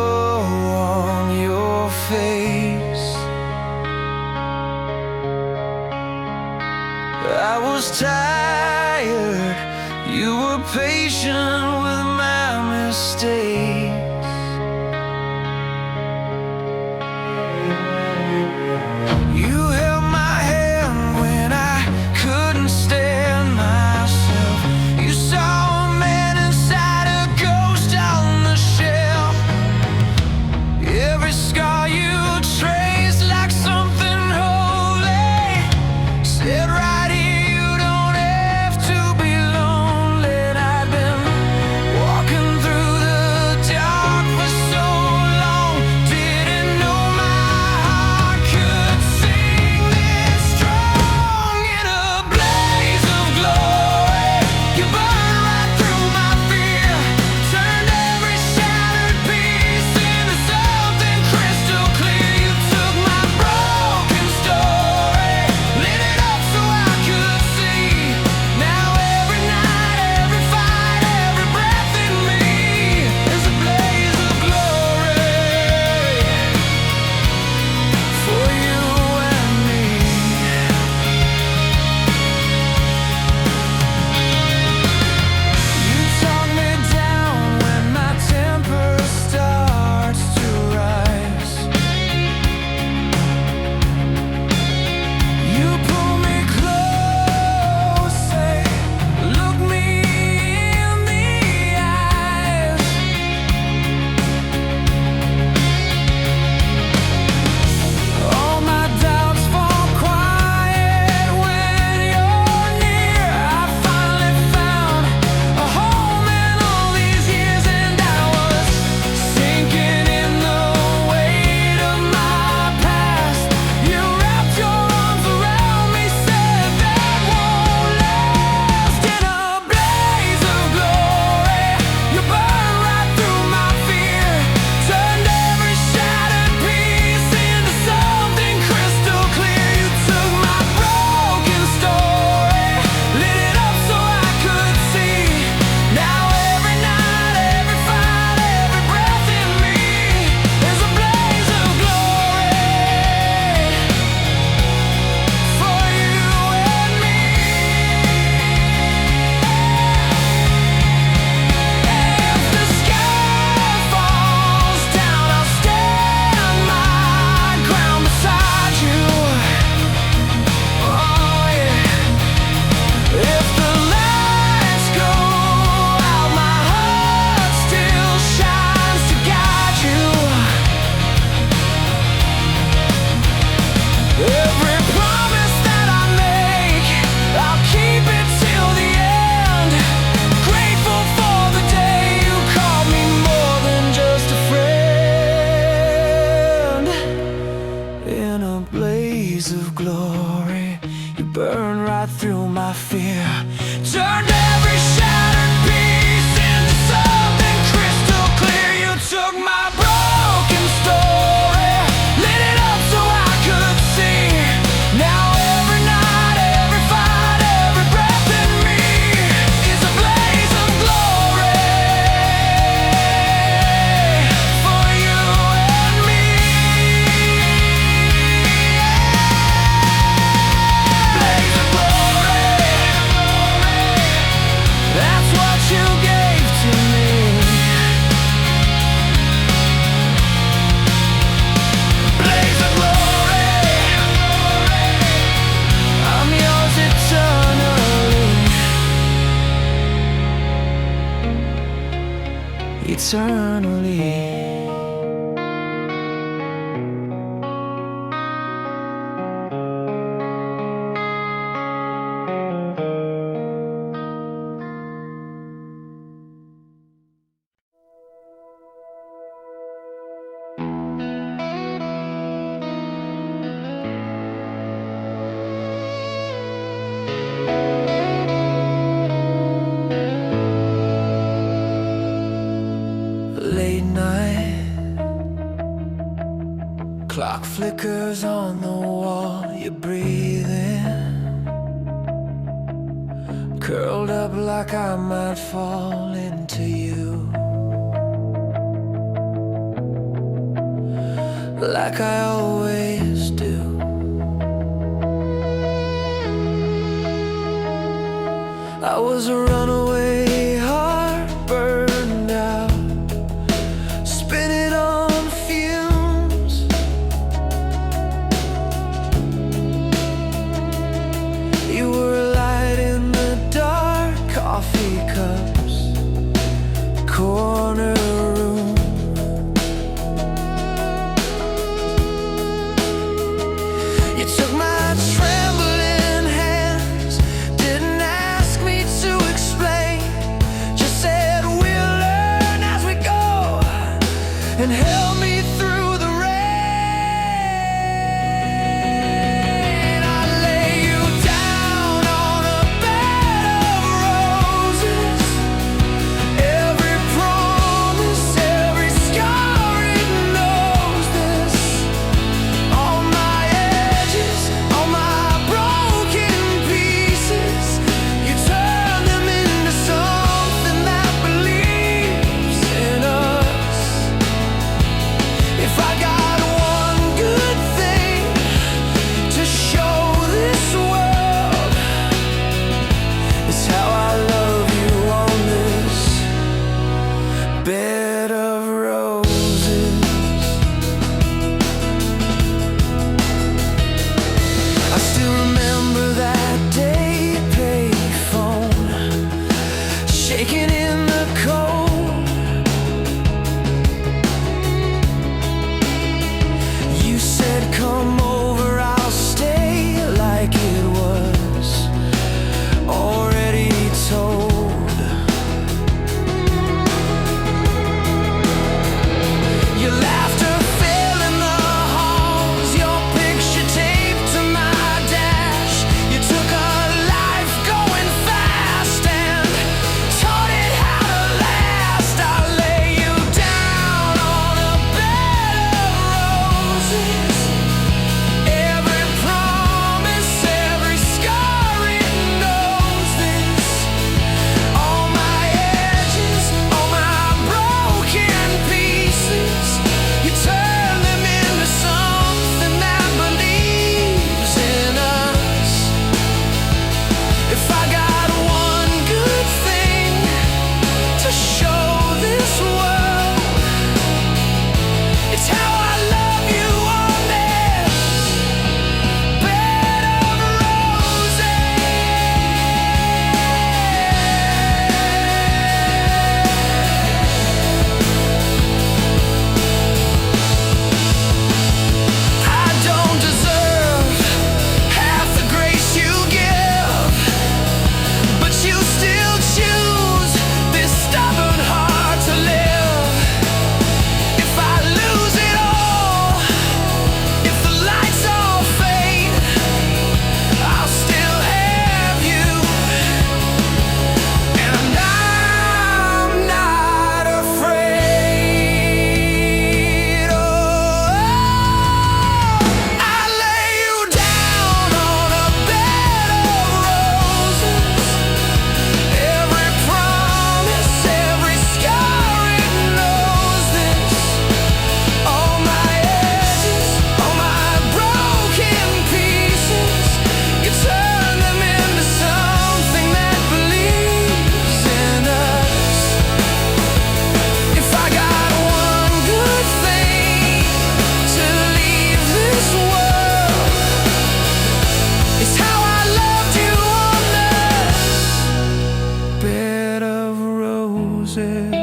glow on your face. I was tired, you were patient with my mistakes. You held my hand when I couldn't stand myself. You saw a man inside a ghost on the shelf. Every scar you traced like something holy. Said right here, you don't have to be lonely. And I've been walking through the dark for so long. Didn't know my heart could sing this strong. In a blaze of glory, you burned right through my fear. Turned every shattered piece into something crystal clear. You took my broken story, lit it up so I could see. Now every night, every fight, every breath in me is a blaze of glory for you and me. You talk me down when my temper starts to rise. You pull me close, say, look me in the eyes. All my doubts fall quiet when you're near. I finally found a home in all these years, and I was sinking in the weight of my past. You wrapped your arms around me, said that won't last. In a blaze of glory, you burned right through my fear. Turned every shattered piece into something crystal clear. You took my broken story, lit it up so I could see. Now every night, every fight, every breath in me is a blaze of glory for you and me. If the sky falls down, I'll stand my ground beside you. Oh yeah. If the lights go out, my heart still shines to guide you. Every promise that I make, I'll keep it till the end. Grateful for the day you called me more than just a friend. In a blaze of glory, you burn right through my fear. Turned every shattered piece into something crystal clear. You took my broken story, lit it up so I could see. Now every night, every fight, every breath in me is a blaze of glory for you and me. Blaze of glory, that's what you gave to me. Blaze of glory, I'm yours eternally. Eternally. Late night, clock flickers on the wall. You're breathing, curled up like I might fall into you. like I always do. I was a runaway heart, burned out, spinning on fumes. You were a light in the dark, coffee cups, corner room. You took my trembling hands, didn't ask me to explain, just said we'll learn as we go, and held me through the rain. I lay you down on a bed of roses, every promise, every scar, it knows this. All my edges, all my broken pieces, you turn them into something that believes in us. If I got one good thing to show this world, it's how I love you on this bed of roses. I still remember that day, payphone, shaking in the cold. You said come over, I'll stay, like it was already told. Your laughter fell in the halls, your picture taped to my dash. You took a life going fast and taught it how to last. I lay you down on a bed of roses, every promise, every scar, it knows this. All my edges, all my broken pieces, you turn them into something that believes in us. If I got one good thing to show this world, it's how I love you on this bed of roses. I don't deserve half the grace you give, but you still choose this stubborn heart to live. If I lose it all, if the lights all fade, I'll still have you, and I'm not afraid. Oh, I lay you down on a bed of roses, every promise, every scar, it knows this. All my edges, all my broken pieces, you turn them into something that believes in us. If I got one good thing to leave this world, it's how I loved you on this bed of roses.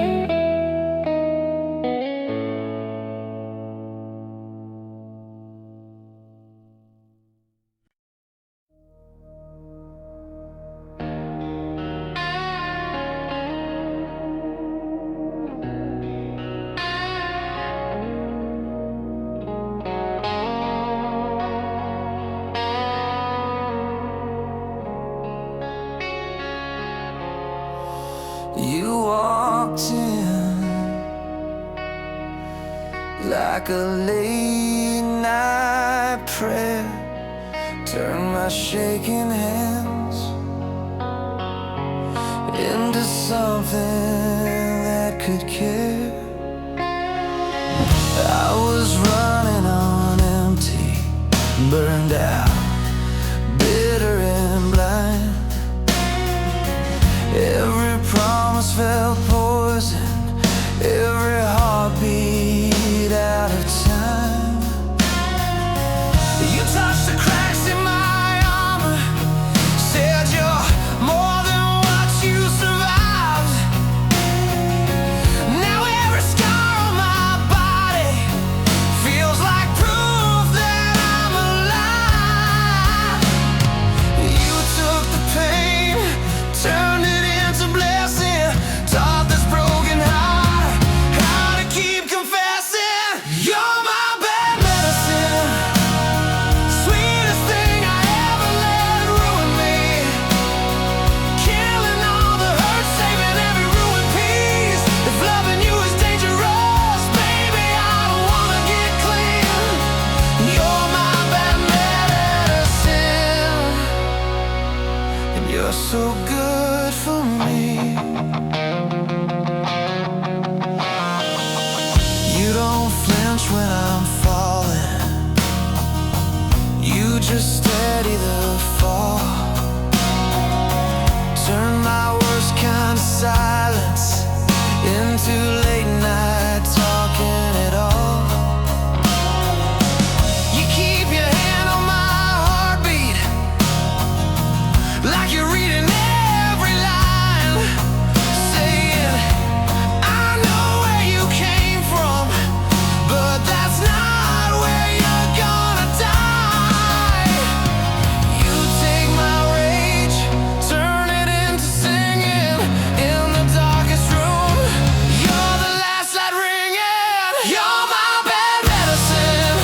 You walked in like a late night prayer, turned my shaking hands into something that could care. I was running flinch when I'm falling. You just steady the fall. Turn my worst kind of silence into late night talking it all. You keep your hand on my heartbeat, like you're reading every line, saying, I know where you came from, but that's not where you're gonna die. You take my rage, turn it into singing in the darkest room. You're the last light ringing. You're my bad medicine,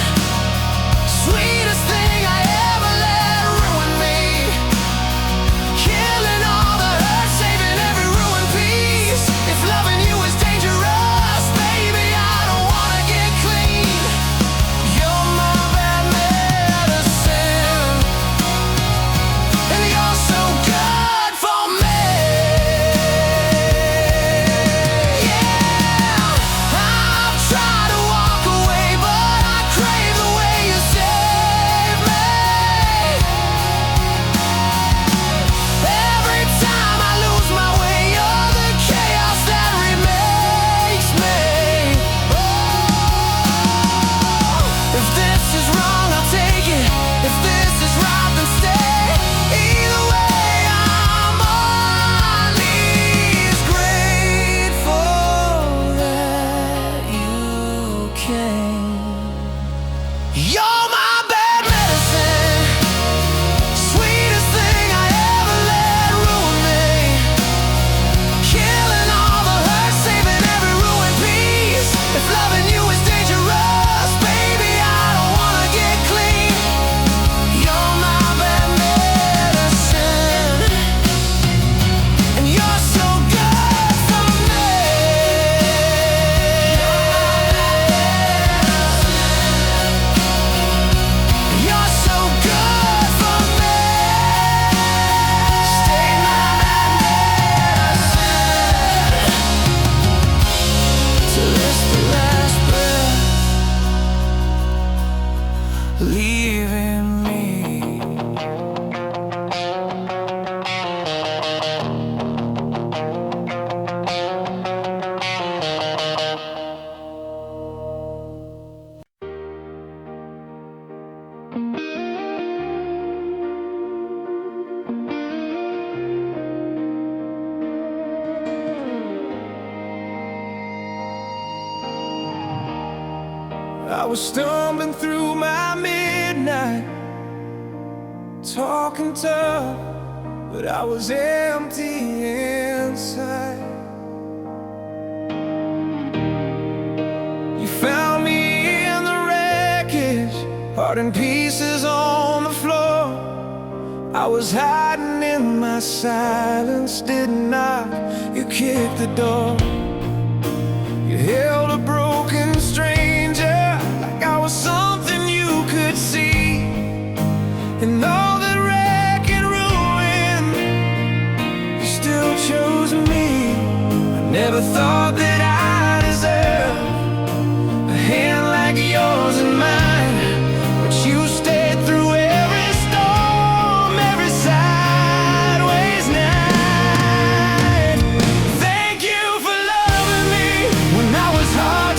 sweetest thing I ever let ruin me. Killing all the hurt, saving every ruined piece. If loving you is dangerous, baby, I don't wanna get clean. You're my bad medicine, and you're so good for me. Yeah, I've tried to walk away, but I crave the way you save me. Every time I lose my way, you're the chaos that remakes me. Oh, if this is wrong, I'll take it. If this is right, then stay. Either way, I'm on knees, grateful that you came. You're my bad medicine, sweetest thing I ever let ruin me. Killing all the hurt, saving every ruined piece. If loving you is dangerous, baby, I don't wanna get clean. You're my bad medicine, and you're so good for me. You're so good for me. Stay my medicine till it's the last breath leaving me. I was stumbling through my midnight, talking tough, but I was empty inside. You found me in the wreckage, heart in pieces on the floor. I was hiding in my silence, didn't knock, you kicked the door. You held a broken stranger like I was something you could see. And all that wreck and ruin, you still chose me. I never thought that I deserved a hand like yours and mine, but you stayed through every storm, every sideways night. Thank you for loving me when I was hard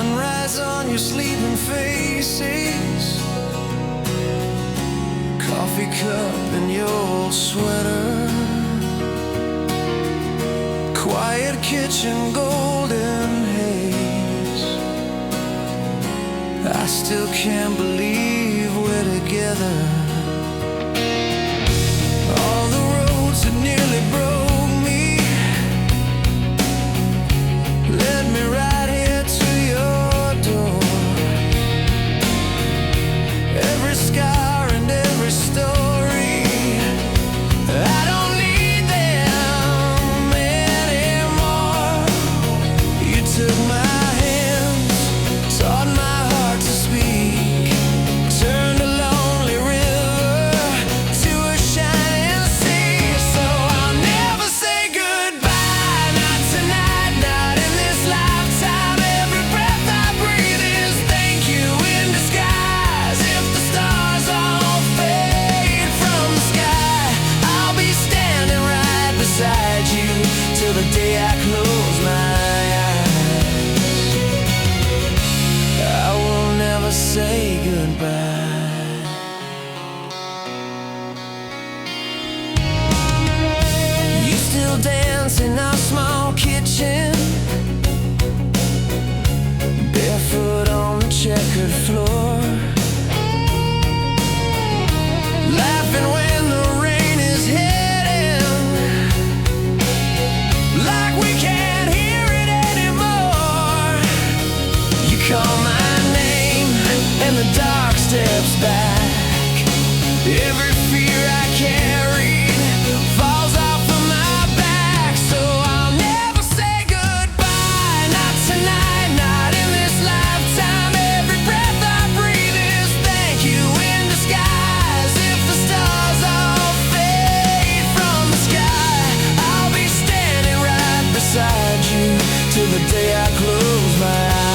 Sunrise on your sleeping faces, coffee cup in your old sweater, quiet kitchen, golden haze. I still can't believe we're together. All the roads that nearly broke me led me right here to your door. Every scar and every story, I don't need them anymore. You took my hands, taught my heart to speak, turned a lonely river to a shining sea. So I'll never say goodbye, not tonight, not in this lifetime. Every breath I breathe is thank you in disguise. If the stars all fade from the sky, I'll be standing right beside you till the day I close my eyes. I will never say goodbye. You still dance in our small kitchen, barefoot on the checkered floor, laughing when the rain is hitting, like we can't hear it anymore. You call my name and the dark steps back. Every fear I carried falls off of my back. So I'll never say goodbye, not tonight, not in this lifetime. Every breath I breathe is thank you in disguise. If the stars all fade from the sky, I'll be standing right beside you till the day I close my eyes.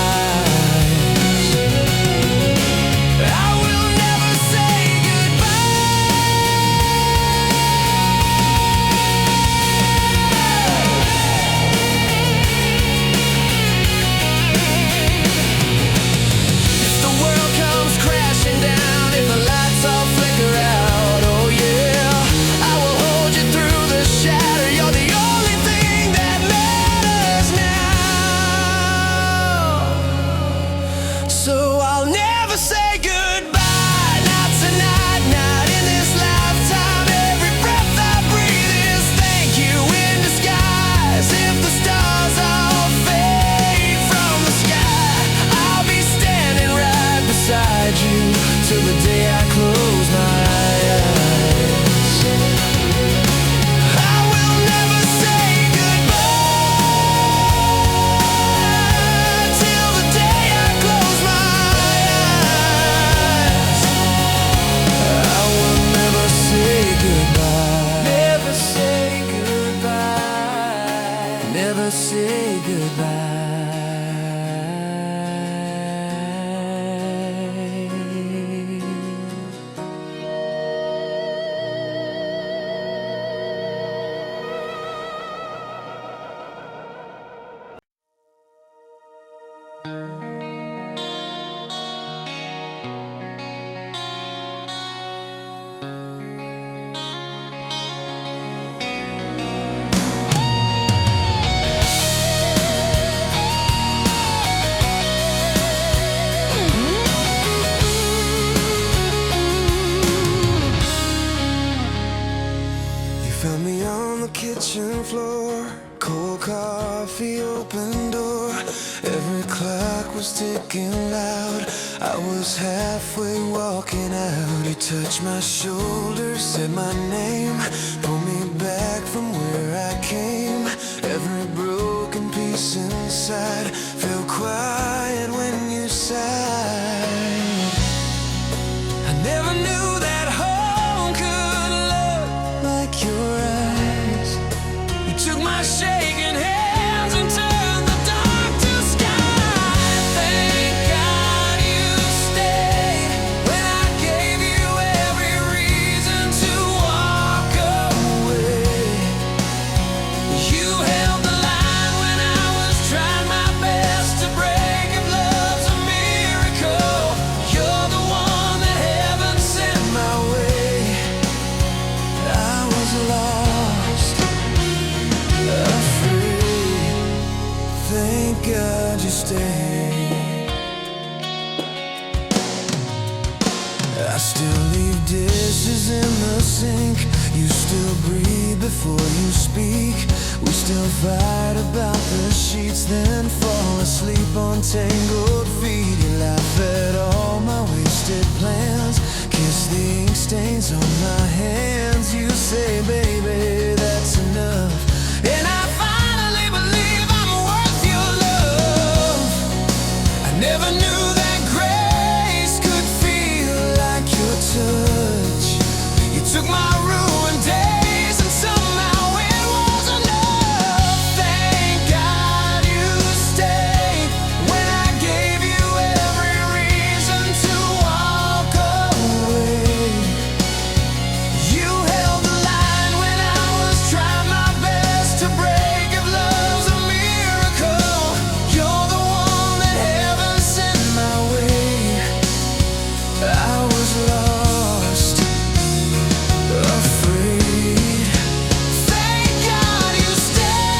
I will never say if the world comes crashing down, if the lights all flicker out, oh yeah, I will hold you through the shatter. You're the only thing that matters now. So I'll never say goodbye, not tonight, not in this lifetime. Every breath I breathe is thank you in disguise. If the stars all fade from the sky, I'll be standing right beside you till the day I close my eyes. I will never say goodbye till the day I close my eyes. I will never say goodbye. Never say goodbye. Never say goodbye. You found me on the kitchen floor, cold coffee, open door. Every clock was ticking loud. I was halfway walking out. You touched my shoulder, said my name, pulled me back from where I came. Every broken piece inside fell quiet when you sighed. I never knew that home could look like your eyes. You took my shaking hands and turned the dark to sky. Thank God you stayed when I gave you every reason to walk away. You held the line when I was trying my best to break it I still leave dishes in the sink. You still breathe before you speak. We still fight about the sheets, then fall asleep on tangled feet. You laugh at all my wasted plans, kiss the ink stains on my hands. You say, baby, that's enough, and I finally believe I'm worth your love. I never knew that grace could feel like your touch. You took my ruined days and somehow it was enough. Thank God you stayed when I gave you every reason to walk away. You held the line when I was trying my best to break. If love's a miracle, you're the one that heaven sent my way. I was lost, afraid. Thank God you stayed.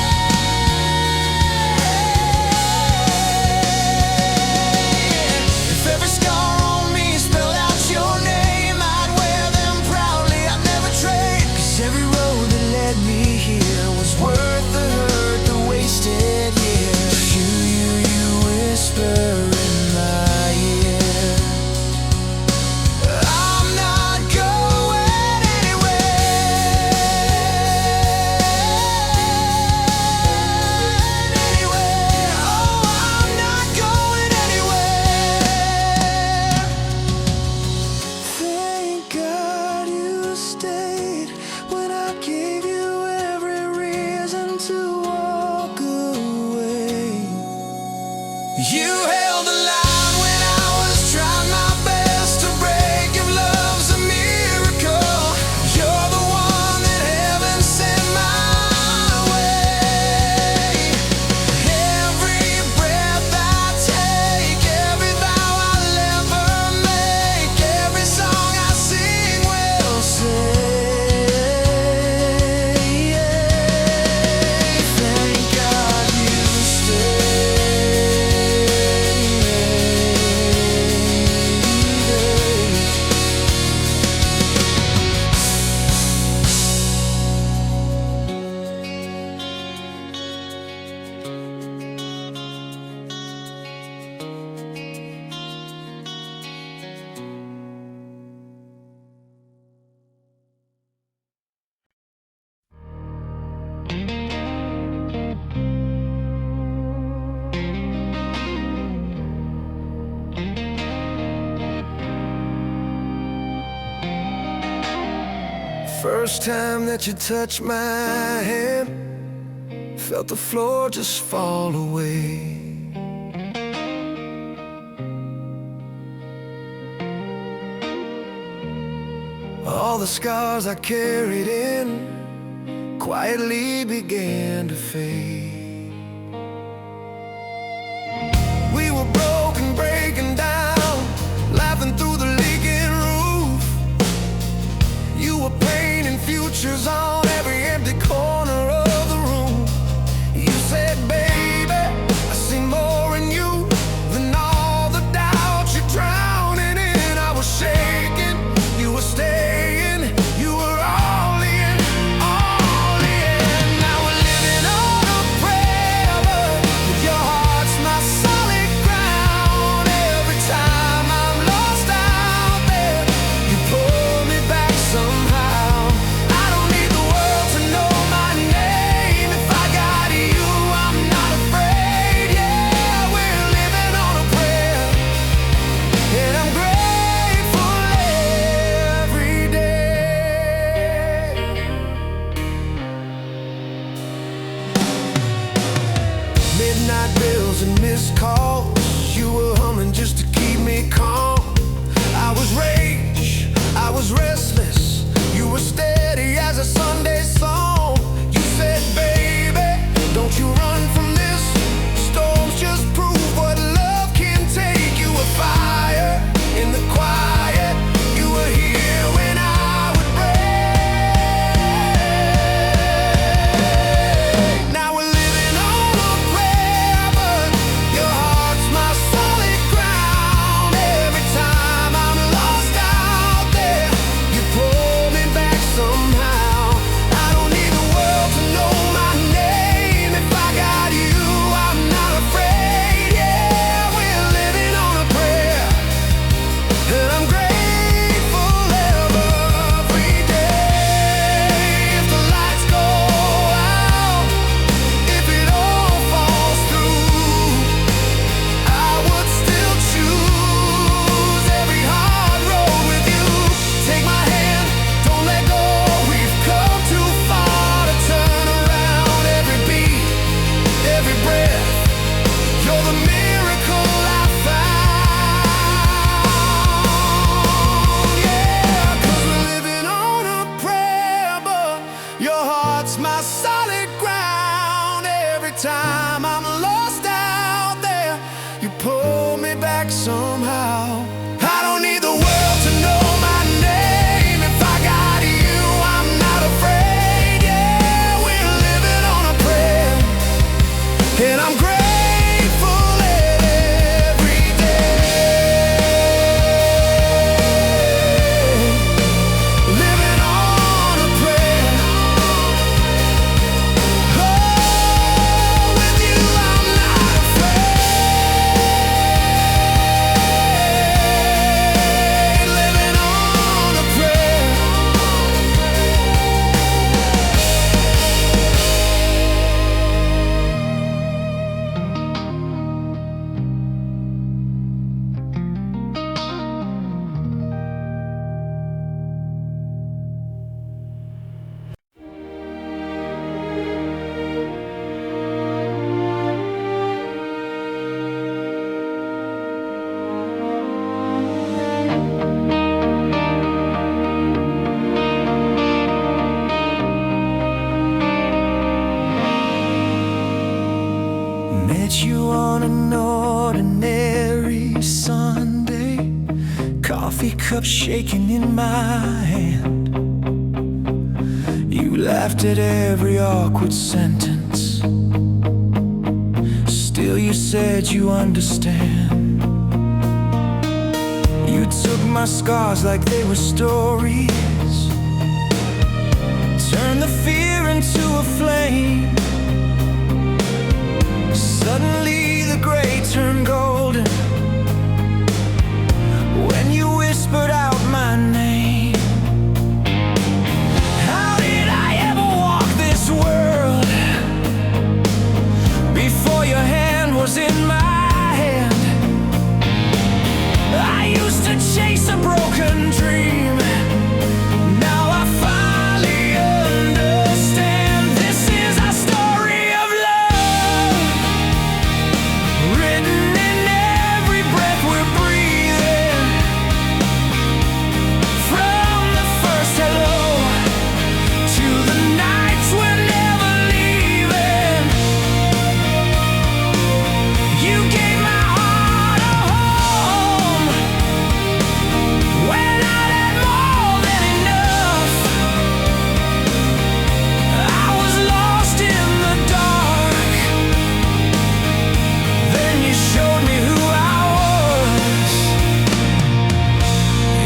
If every scar on me spelled out your name, I'd wear them proudly, I'd never trade. 'Cause every road that led me here was worth the hurt, the wasted years. You whisper in my ear, I'm not going anywhere, anywhere. Oh, I'm not going anywhere. Thank God you stayed when I gave you every reason to walk away. You held the line when I was trying my best to break. If love's a miracle, you're the one that heaven sent my way. Every breath I take, every vow I'll ever make, every song I sing will say, thank God you stayed. First time that you touched my hand, felt the floor just fall away. All the scars I carried in quietly began to fade. We were broken, breaking down, laughing through the leaking roof. You were painting futures on every empty corner of the room. You said, baby, I see more in you than all the doubts you're drowning in. I was shaking, you were staying, you were all in, all in. Now we're living on a pull me back somehow. I don't need the world to know my name. If I got you, I'm not afraid. Yeah, we're living on a prayer, and I'm grateful every day. Living on a prayer. Oh, with you I'm not afraid. Living on a prayer. Met you on an ordinary Sunday, coffee cup shaking in my hand. You laughed at every awkward sentence, still you said you understand. You took my scars like they were stories, turned the fear into a flame. Suddenly the gray turned golden when you whispered out my name. How did I ever walk this world before your hand was in my hand? I used to chase a broken dream. Now I finally understand. This is our story of love, written in every breath we're breathing. From the first hello to the nights we're never leaving. You gave my heart a home when I had more than enough. I was lost in the dark, then you showed me who I was.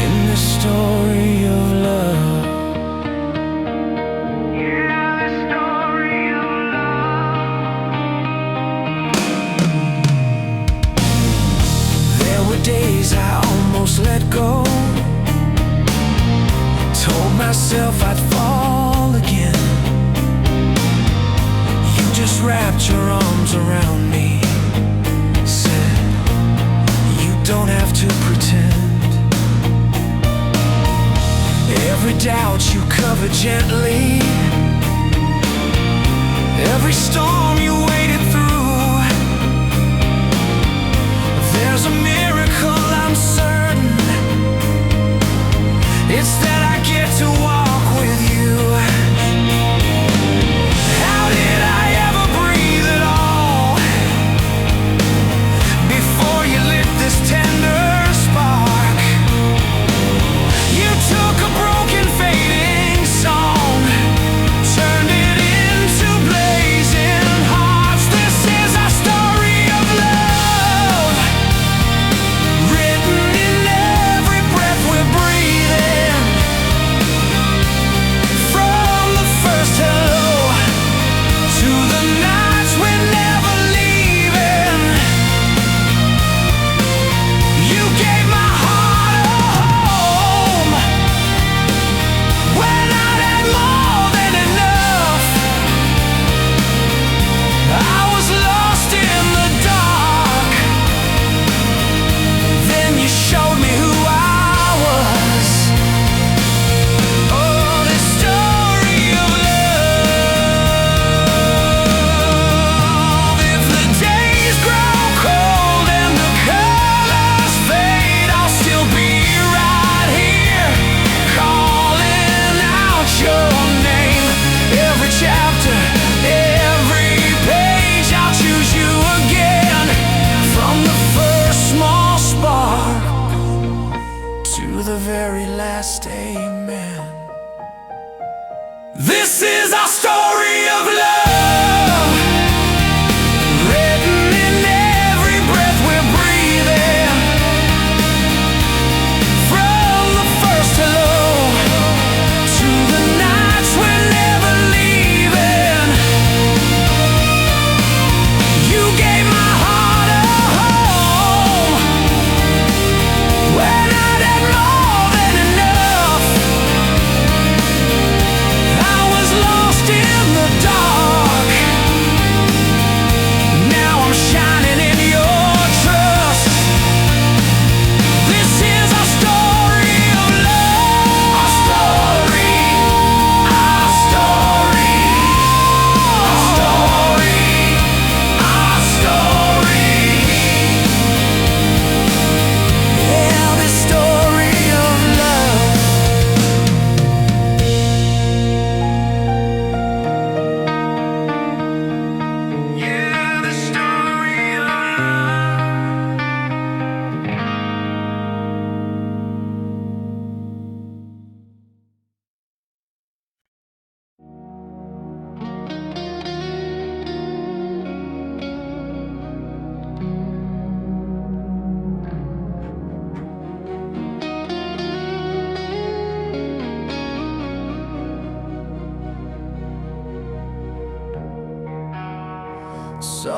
In this story of love, yeah, the story of love. There were days I almost let go, told myself I'd fall again. You just wrapped your arms around me, said, you don't have to pretend. Every doubt you covered gently, every storm you waded through. There's a miracle I'm certain, it's that I get to walk with you. How did I ever breathe at all before you lit this tender spark? You took a broken fading song, turned it into blazing hearts. This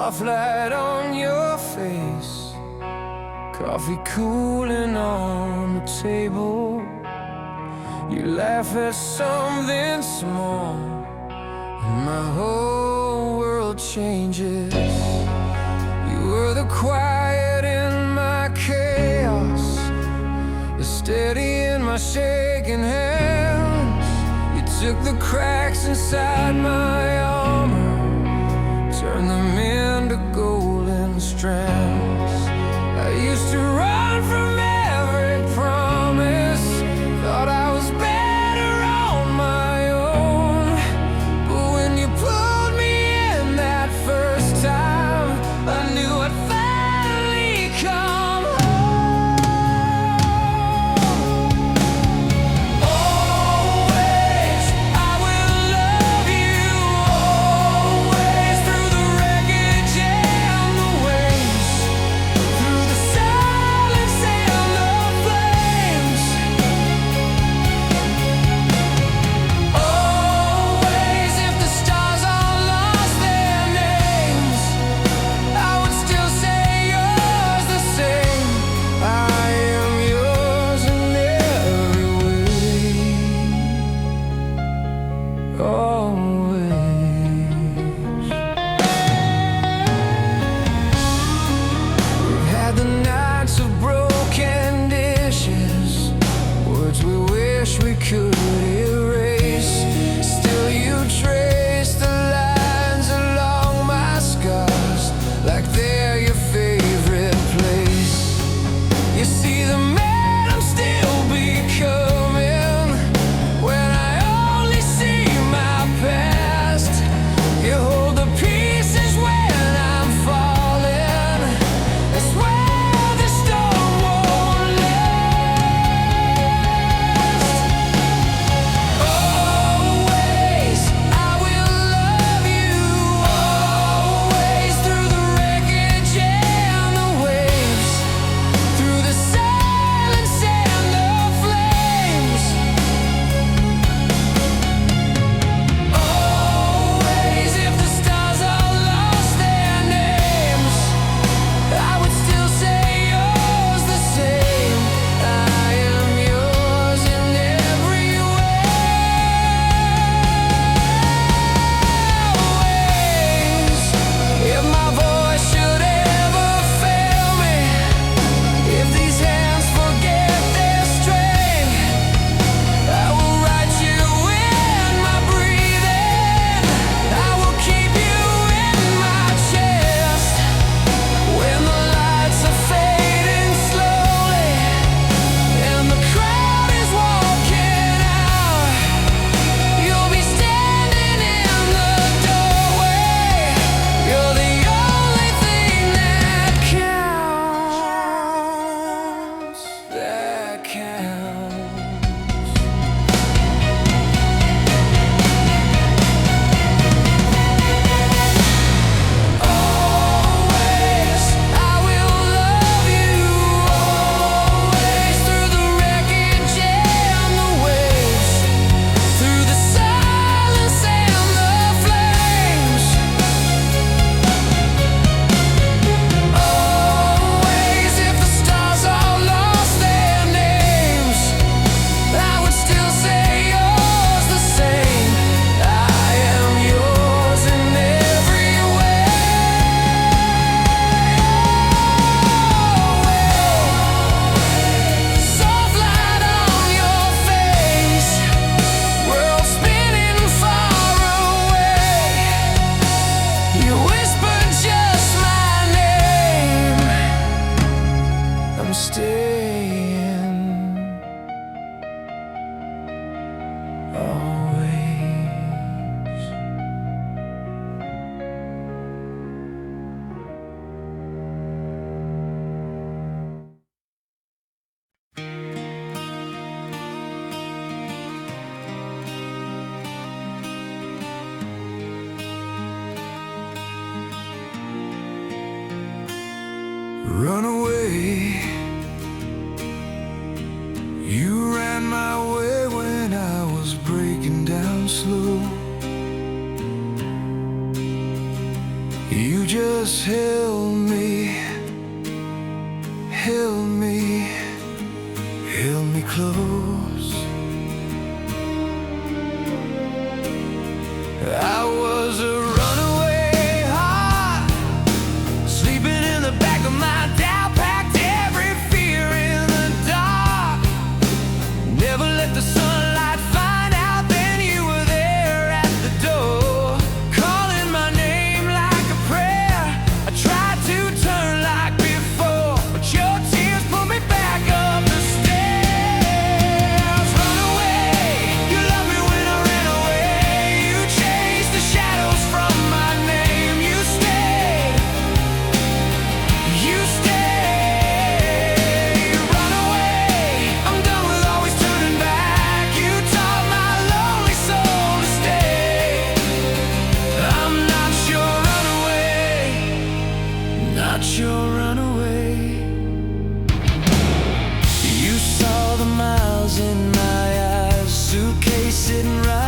soft light on your face, coffee cooling on the table. You laugh at something small, and my whole world changes. You were the quiet in my chaos, the steady in my shaking hands. You took the cracks inside my armor, turned them into golden strands. I used to run from every promise, thought I was better on my own. But when you pulled me in that first time, I knew I'd finally come home. Always, I will love you, always, through the wreckage and the waves, through the silence and the flames. Always, if the stars all lost their names, I would still say yours the same. I am yours in every way. Always. We've had the nights of broken dishes, words we wish we could erase. Still you trace the lines along my scars, like they're your favorite place. You see the man I'm still becoming when I only see my past. You hold the pieces when I'm falling. I swear the storm won't last. Always, I will love you, always, through the wreckage and the waves, through the silence and the flames. Always, if the stars all lost their names, I would still say yours the same. I am yours in every way. If my voice should ever fail me, if these hands forget their strength, I will write you in my breathing. I will keep you in my chest. When the lights are fading slowly and the crowd is walking out, you'll be standing in the doorway. You're the only thing that counts, that counts. Always, I will love you, always, through the wreckage and the waves, through the silence and the flames. Always, if the stars all lost their names, I would still say yours the same. I am yours in every way. Soft light on your face, world spinning far away. You whisper just my name. I'm staying always. Run away Heal me, heal me, heal me close. I was a runaway heart, sleeping in the back of my doubt, packed every fear in the dark. Never let the sunlight find out, then you were there at the door, calling my name like a prayer. I tried to turn like before, but your tears pulled me back up the stairs. Run away, you loved me when I ran away. You chased the shadows from my name. You stayed, you stayed. Run away, I'm done with always turning back. You taught my lonely soul to stay. I'm not your runaway, not your runaway. You saw the miles in my eyes, suitcase sitting right